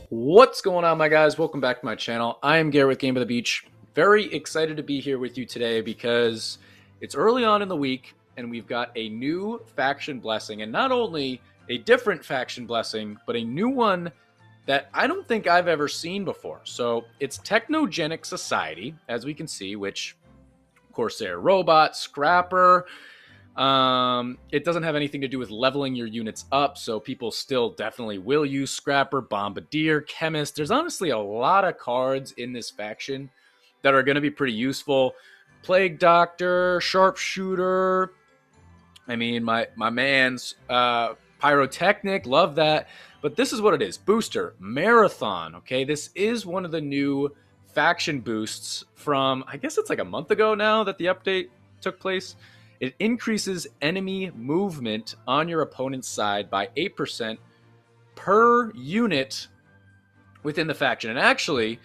What's going on, my guys? Welcome back to my channel. I am Garrett with Game of the Beach. Very excited to be here with you today because it's early on in the week and we've got a new faction blessing, and not only a different faction blessing, but a new one that I don't think I've ever seen before. So it's Technogenic Society, as we can see, which Corsair Robot, Scrapper. It doesn't have anything to do with leveling your units up, so people still definitely will use Scrapper, Bombardier, Chemist. There's honestly a lot of cards in this faction that are going to be pretty useful. Plague Doctor, Sharpshooter. I mean, my man's Pyrotechnic, love that. But this is what it is. Booster, Marathon, okay? This is one of the new faction boosts from, I guess it's like a month ago now that the update took place. It increases enemy movement on your opponent's side by 8% per unit within the faction. And actually,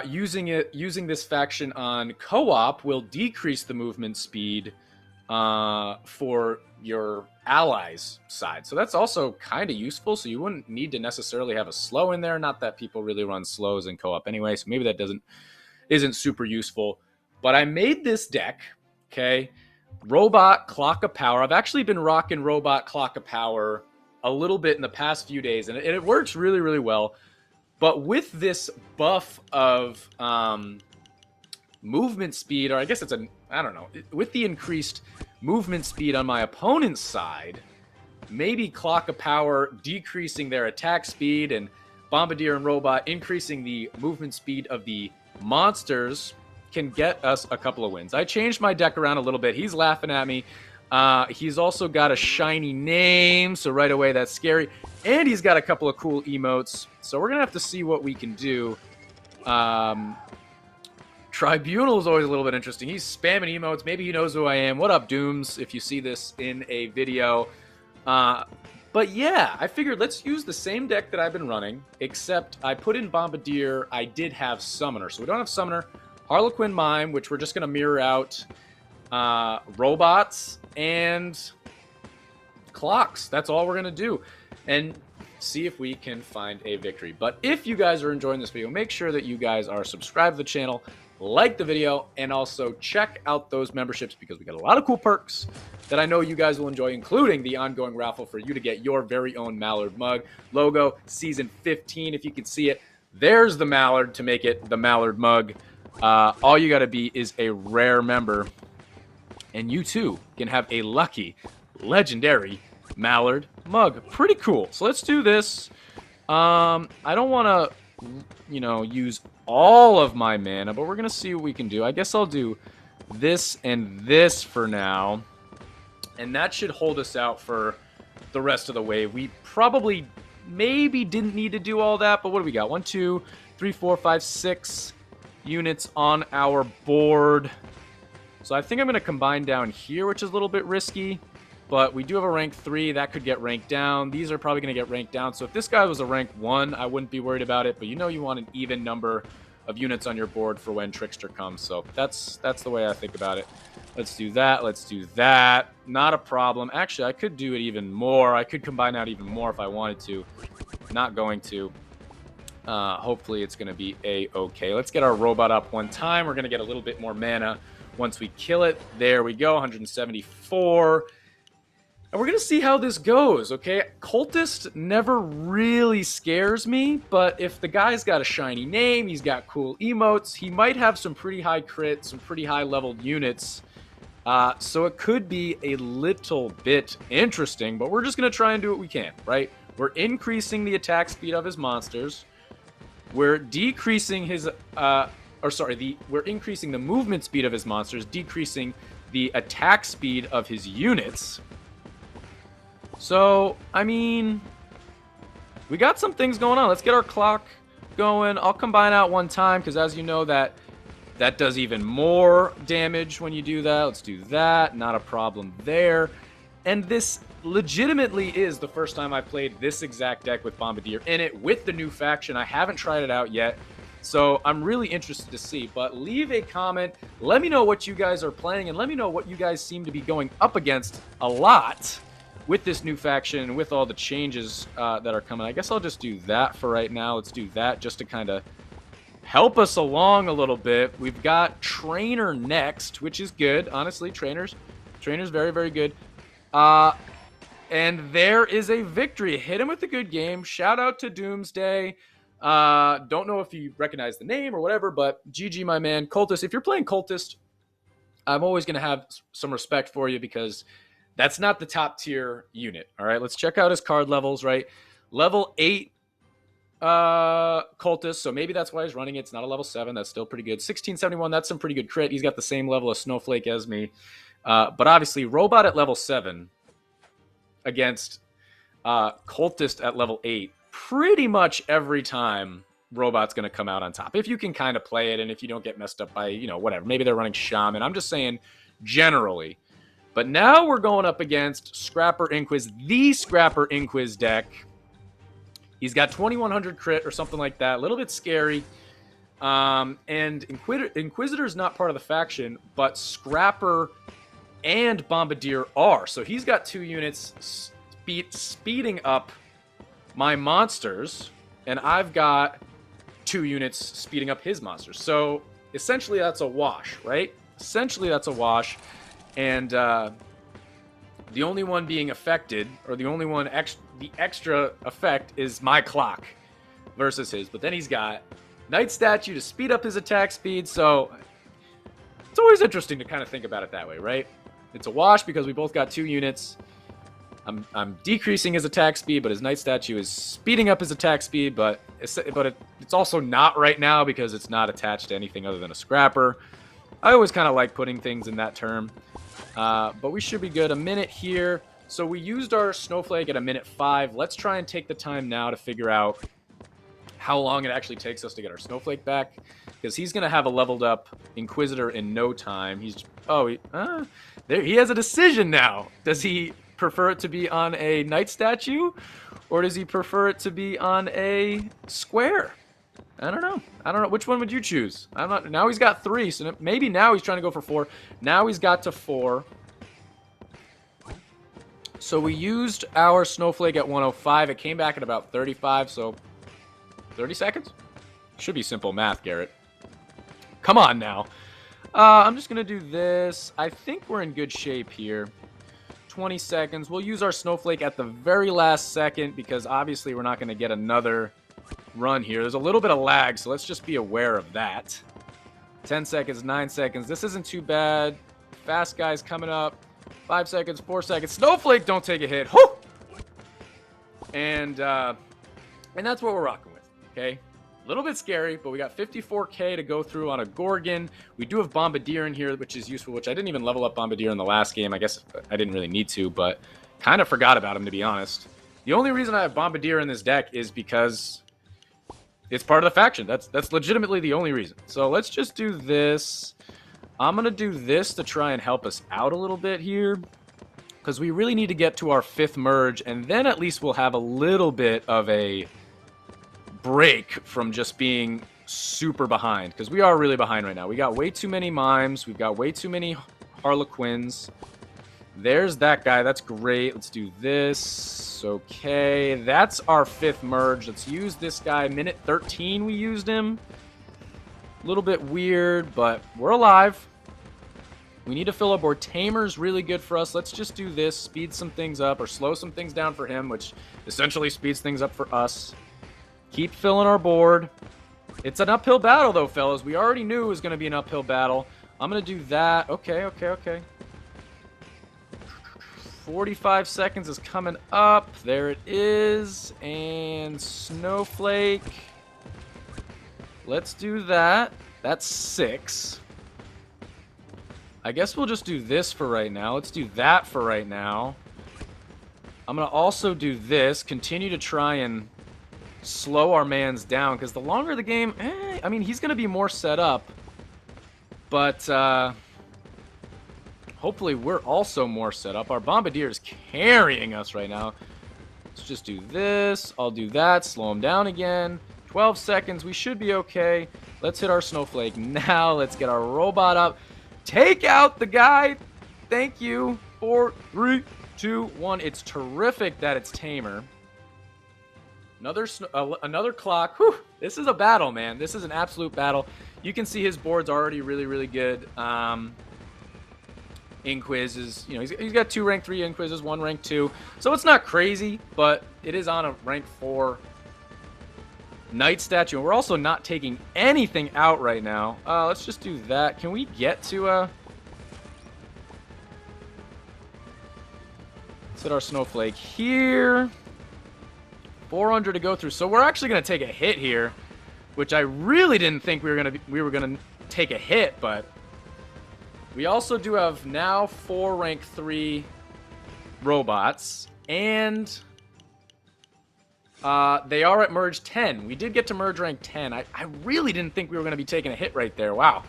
using this faction on co-op will decrease the movement speed for your allies' side. So that's also kind of useful. So you wouldn't need to necessarily have a slow in there. Not that people really run slows in co-op anyway. So maybe that isn't super useful. But I made this deck, okay? Robot Clock of Power. I've actually been rocking Robot Clock of Power a little bit in the past few days, and it works really, really well. But with this buff of movement speed, or I guess I don't know, with the increased movement speed on my opponent's side, maybe Clock of Power decreasing their attack speed and Bombardier and Robot increasing the movement speed of the monsters can get us a couple of wins. I changed my deck around a little bit. He's laughing at me. He's also got a shiny name, so right away that's scary. And he's got a couple of cool emotes, so we're going to have to see what we can do. Tribunal is always a little bit interesting. He's spamming emotes. Maybe he knows who I am. What up, Dooms, if you see this in a video. But yeah, I figured let's use the same deck that I've been running, except I put in Bombardier. I did have Summoner, so we don't have Summoner. Harlequin Mime, which we're just going to mirror out robots and clocks. That's all we're going to do. And see if we can find a victory. But if you guys are enjoying this video, make sure that you guys are subscribed to the channel, like the video, and also check out those memberships because we got a lot of cool perks that I know you guys will enjoy, including the ongoing raffle for you to get your very own Mallard mug. Logo, Season 15, if you can see it. There's the Mallard to make it the Mallard mug. All you got to be is a rare member, and you too can have a lucky, legendary Mallard mug. Pretty cool. So let's do this. I don't want to, use all of my mana, but we're going to see what we can do. I guess I'll do this and this for now, and that should hold us out for the rest of the wave. We probably maybe didn't need to do all that, but what do we got? 1, 2, 3, 4, 5, 6... units on our board. So I think I'm going to combine down here, which is a little bit risky, but we do have a rank 3 that could get ranked down. These are probably going to get ranked down. So if this guy was a rank 1, I wouldn't be worried about it, but you want an even number of units on your board for when Trickster comes. So that's the way I think about it. Let's do that. Let's do that. Not a problem. Actually, I could do it even more. I could combine out even more if I wanted to. Not going to. Hopefully it's going to be a-okay. Let's get our robot up one time. We're going to get a little bit more mana once we kill it. There we go, 174. And we're going to see how this goes, okay? Cultist never really scares me, but if the guy's got a shiny name, he's got cool emotes, he might have some pretty high crit, some pretty high leveled units. So it could be a little bit interesting, but we're just going to try and do what we can, right? We're increasing the attack speed of his monsters. We're decreasing his, we're increasing the movement speed of his monsters, decreasing the attack speed of his units. So, I mean, we got some things going on. Let's get our clock going. I'll combine out one time because, as you know, that does even more damage when you do that. Let's do that. Not a problem there. And this legitimately is the first time I played this exact deck with Bombardier in it with the new faction. I haven't tried it out yet, so I'm really interested to see. But leave a comment. Let me know what you guys are playing, and let me know what you guys seem to be going up against a lot. with this new faction, with all the changes that are coming. I guess I'll just do that for right now. Let's do that just to kind of help us along a little bit. We've got Trainer next, which is good. Honestly, Trainer's very, very good. And there is a victory. Hit him with a good game. Shout out to Doomsday. Don't know if you recognize the name or whatever, but GG, my man. Cultist, if you're playing Cultist, I'm always going to have some respect for you because that's not the top tier unit. All right, let's check out his card levels, right? Level 8 Cultist, so maybe that's why he's running it. It's not a level 7. That's still pretty good. 1671, that's some pretty good crit. He's got the same level of Snowflake as me. But obviously, Robot at level 7 against Cultist at level 8. Pretty much every time Robot's going to come out on top. If you can kind of play it and if you don't get messed up by, you know, whatever. Maybe they're running Shaman. I'm just saying generally. But now we're going up against Scrapper Inquis, the Scrapper Inquis deck. He's got 2100 crit or something like that. A little bit scary. And Inquisitor's not part of the faction, but Scrapper and Bombardier are. So he's got 2 units speeding up my monsters, and I've got 2 units speeding up his monsters. So essentially that's a wash, right? Essentially that's a wash. And the only one being affected, or the only one the extra effect is my clock versus his. But then he's got Night Statue to speed up his attack speed. So it's always interesting to kind of think about it that way, right? It's a wash because we both got 2 units. I'm decreasing his attack speed, but his Night Statue is speeding up his attack speed. But it's also not right now because it's not attached to anything other than a Scrapper. I always kind of like putting things in that term. But we should be good. A minute here. So we used our Snowflake at a minute 5. Let's try and take the time now to figure out how long it actually takes us to get our Snowflake back. Because he's going to have a leveled up Inquisitor in no time. There he has a decision now. Does he prefer it to be on a Night Statue? Or does he prefer it to be on a Square? I don't know. Which one would you choose? Now he's got 3, so maybe now he's trying to go for 4. Now he's got to 4. So we used our Snowflake at 105. It came back at about 35, so 30 seconds? Should be simple math, Garrett. Come on now. I'm just going to do this. I think we're in good shape here. 20 seconds. We'll use our Snowflake at the very last second because obviously we're not going to get another run here. There's a little bit of lag, so let's just be aware of that. 10 seconds, 9 seconds. This isn't too bad. Fast guy's coming up. 5 seconds, 4 seconds. Snowflake, don't take a hit. Whoo! And that's what we're rocking with, okay? A little bit scary, but we got 54k to go through on a Gorgon. We do have Bombardier in here, which is useful, which I didn't even level up Bombardier in the last game. I guess I didn't really need to, but kind of forgot about him, to be honest. The only reason I have Bombardier in this deck is because it's part of the faction. That's legitimately the only reason. So let's just do this. I'm going to do this to try and help us out a little bit here, because we really need to get to our 5th merge, and then at least we'll have a little bit of a break from just being super behind, because we are really behind right now. We got way too many Mimes. We've got way too many Harlequins. There's that guy. That's great. Let's do this. Okay, that's our 5th merge. Let's use this guy. Minute 13 we used him. A little bit weird, but we're alive. We need to fill up board. Tamer's really good for us. Let's just do this. Speed some things up or slow some things down for him, which essentially speeds things up for us. Keep filling our board. It's an uphill battle, though, fellas. We already knew it was going to be an uphill battle. I'm going to do that. Okay. 45 seconds is coming up. There it is. And Snowflake. Let's do that. That's 6. I guess we'll just do this for right now. Let's do that for right now. I'm going to also do this. Continue to try and slow our mans down, because the longer the game... I mean, he's going to be more set up. But hopefully we're also more set up. Our Bombardier is carrying us right now. Let's just do this. I'll do that. Slow him down again. 12 seconds. We should be okay. Let's hit our Snowflake now. Let's get our robot up. Take out the guy. Thank you. 4, 3, 2, 1. It's terrific that it's Tamer. Another clock. Whew. This is a battle, man. This is an absolute battle. You can see his board's already really, really good. Inquiz is, you know, he's got 2 rank 3 Inquizes, 1 rank 2. So it's not crazy, but it is on a rank 4 Knight statue. And we're also not taking anything out right now. Let's just do that. Can we get to let's hit our Snowflake here. 400 to go through. So we're actually going to take a hit here, which I really didn't think we were going to take a hit, but we also do have now 4 rank 3 robots, and they are at merge 10. We did get to merge rank 10. I really didn't think we were going to be taking a hit right there. Wow.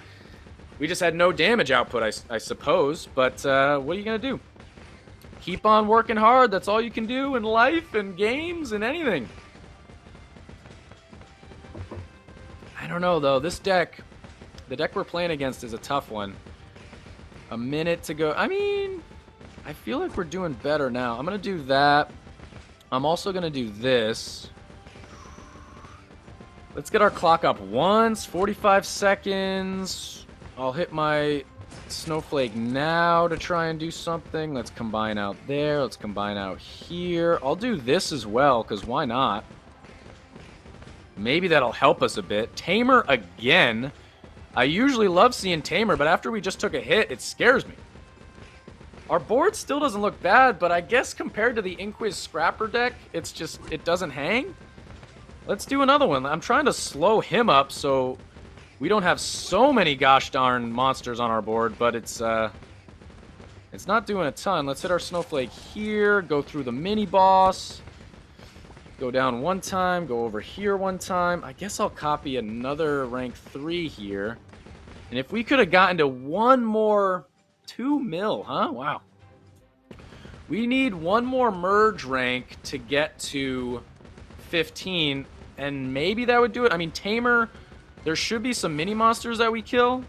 We just had no damage output, I suppose, but what are you going to do? Keep on working hard. That's all you can do in life and games and anything. I don't know, though. This deck, the deck we're playing against is a tough one. A minute to go. I mean, I feel like we're doing better now. I'm going to do that. I'm also going to do this. Let's get our clock up once. 45 seconds. I'll hit my Snowflake now to try and do something. Let's combine out there. Let's combine out here. I'll do this as well, because why not? Maybe that'll help us a bit. Tamer again. I usually love seeing Tamer, but after we just took a hit, it scares me. Our board still doesn't look bad, but I guess compared to the Inquiz Scrapper deck, it's just, it doesn't hang. Let's do another one. I'm trying to slow him up so we don't have so many gosh darn monsters on our board, but it's not doing a ton. Let's hit our Snowflake here, go through the mini boss, go down one time, go over here one time. I guess I'll copy another rank 3 here. And if we could have gotten to one more 2 mil, huh? Wow. We need one more merge rank to get to 15, and maybe that would do it. I mean, Tamer, there should be some mini monsters that we kill.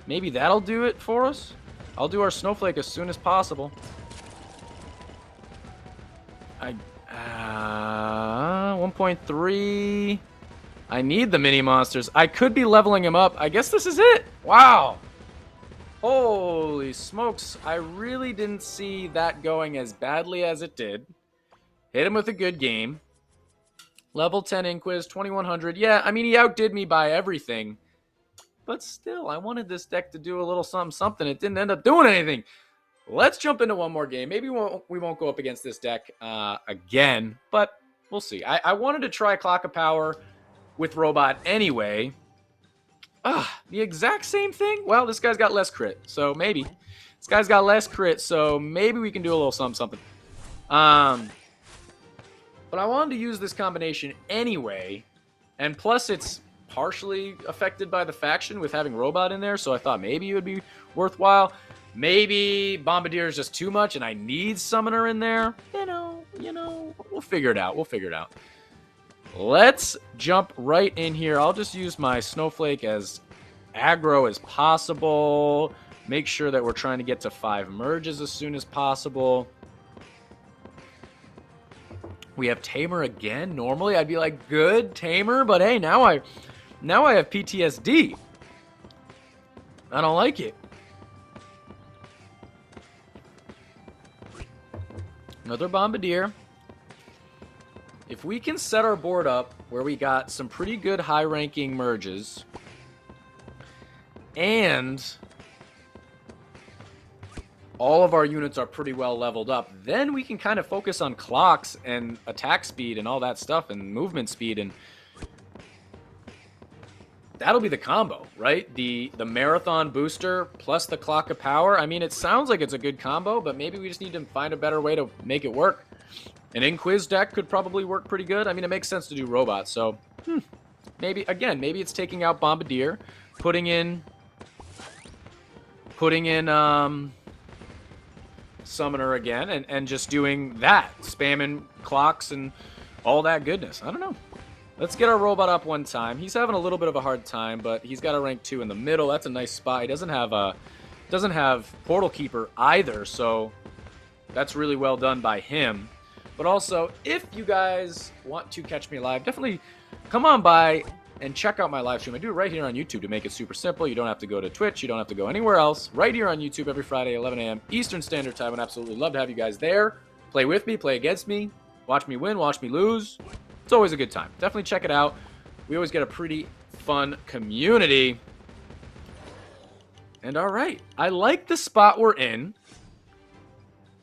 Maybe that'll do it for us. I'll do our Snowflake as soon as possible. 1.3. I need the mini monsters. I could be leveling him up. I guess this is it. Wow. Holy smokes. I really didn't see that going as badly as it did. Hit him with a good game. Level 10 Inquiz, 2100. Yeah, I mean, he outdid me by everything. But still, I wanted this deck to do a little something. It didn't end up doing anything. Let's jump into one more game. Maybe we won't go up against this deck again, but we'll see. I wanted to try Clock of Power with Robot anyway. The exact same thing? Well, this guy's got less crit, so maybe. This guy's got less crit, so maybe we can do a little something. But I wanted to use this combination anyway, and plus it's partially affected by the faction with having Robot in there, so I thought maybe it would be worthwhile. Maybe Bombardier is just too much and I need Summoner in there. You know, we'll figure it out. Let's jump right in here. I'll just use my Snowflake as aggro as possible. Make sure that we're trying to get to 5 merges as soon as possible. We have Tamer again. Normally I'd be like, good, Tamer, but hey, now I have PTSD. I don't like it. Another Bombardier. If we can set our board up where we got some pretty good high-ranking merges, and all of our units are pretty well leveled up, then we can kind of focus on clocks and attack speed and all that stuff and movement speed, and that'll be the combo, right? The Marathon booster plus the Clock of Power. I mean, it sounds like it's a good combo, but maybe we just need to find a better way to make it work. An Inquiz deck could probably work pretty good. I mean, it makes sense to do robots, so maybe it's taking out Bombardier, putting in Summoner again, and just doing that, spamming clocks and all that goodness. I don't know. Let's get our robot up one time. He's having a little bit of a hard time, but he's got a rank 2 in the middle. That's a nice spot. He doesn't have Portal Keeper either, so That's really well done by him. But also, if you guys want to catch me live, definitely come on by and check out my live stream. I do it right here on YouTube to make it super simple. You don't have to go to Twitch. You don't have to go anywhere else. Right here on YouTube every Friday, 11 a.m. Eastern Standard Time. I'd absolutely love to have you guys there. Play with me, play against me, watch me win, watch me lose. It's always a good time. Definitely check it out. We always get a pretty fun community. And all right, I like the spot we're in.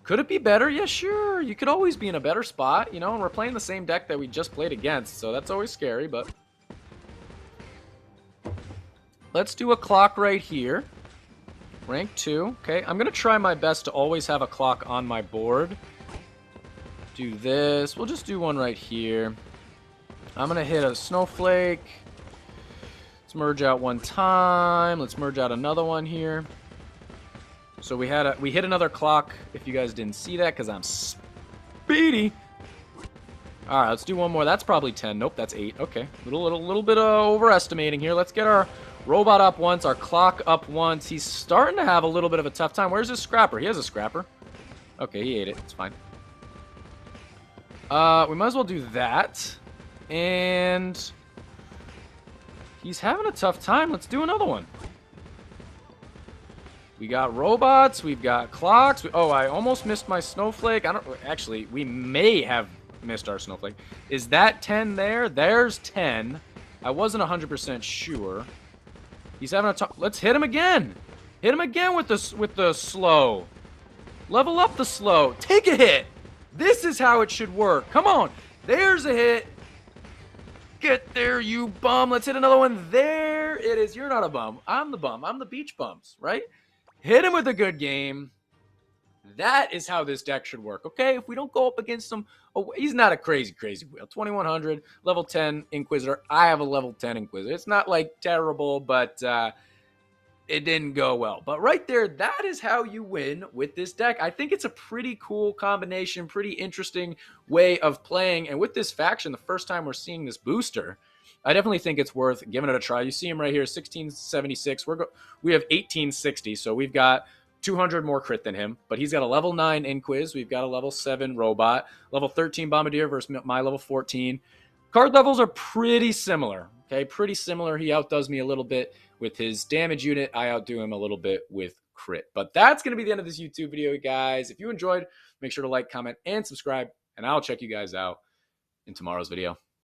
Could it be better? Yeah, sure. You could always be in a better spot, you know, and we're playing the same deck that we just played against, so that's always scary, but let's do a clock right here. Rank 2. Okay, I'm going to try my best to always have a clock on my board. Do this. We'll just do one right here. I'm going to hit a snowflake. Let's merge out one time. Let's merge out another one here. So we hit another clock, if you guys didn't see that, because I'm speedy. All right, let's do one more. That's probably 10. Nope, that's 8. Okay, little bit of overestimating here. Let's get our robot up once, our clock up once. He's starting to have a little bit of a tough time. Where's his scrapper? He has a scrapper. Okay, he ate it. It's fine. We might as well do that. And he's having a tough time. Let's do another one. We got robots. We've got clocks. Oh, I almost missed my snowflake. Actually, we may have missed our snowflake. Is that 10 there? There's 10. I wasn't 100% sure. He's having a tough... Let's hit him again. Hit him again with the slow. Level up the slow. Take a hit. This is how it should work. Come on. There's a hit. Get there, you bum. Let's hit another one. There it is. You're not a bum. I'm the bum. I'm the beach bums, right? Hit him with a good game. That is how this deck should work, okay? If we don't go up against him, oh, he's not a crazy wheel. 2100, level 10 Inquisitor. I have a level 10 Inquisitor. It's not, like, terrible, but it didn't go well. But right there, that is how you win with this deck. I think it's a pretty cool combination, pretty interesting way of playing. And with this faction, the first time we're seeing this booster, I definitely think it's worth giving it a try. You see him right here, 1676. We have 1860, so we've got 200 more crit than him. But he's got a level 9 Inquiz. We've got a level 7 Robot. Level 13 Bombardier versus my level 14. Card levels are pretty similar, okay? Pretty similar. He outdoes me a little bit with his damage unit. I outdo him a little bit with crit. But that's going to be the end of this YouTube video, guys. If you enjoyed, make sure to like, comment, and subscribe. And I'll check you guys out in tomorrow's video.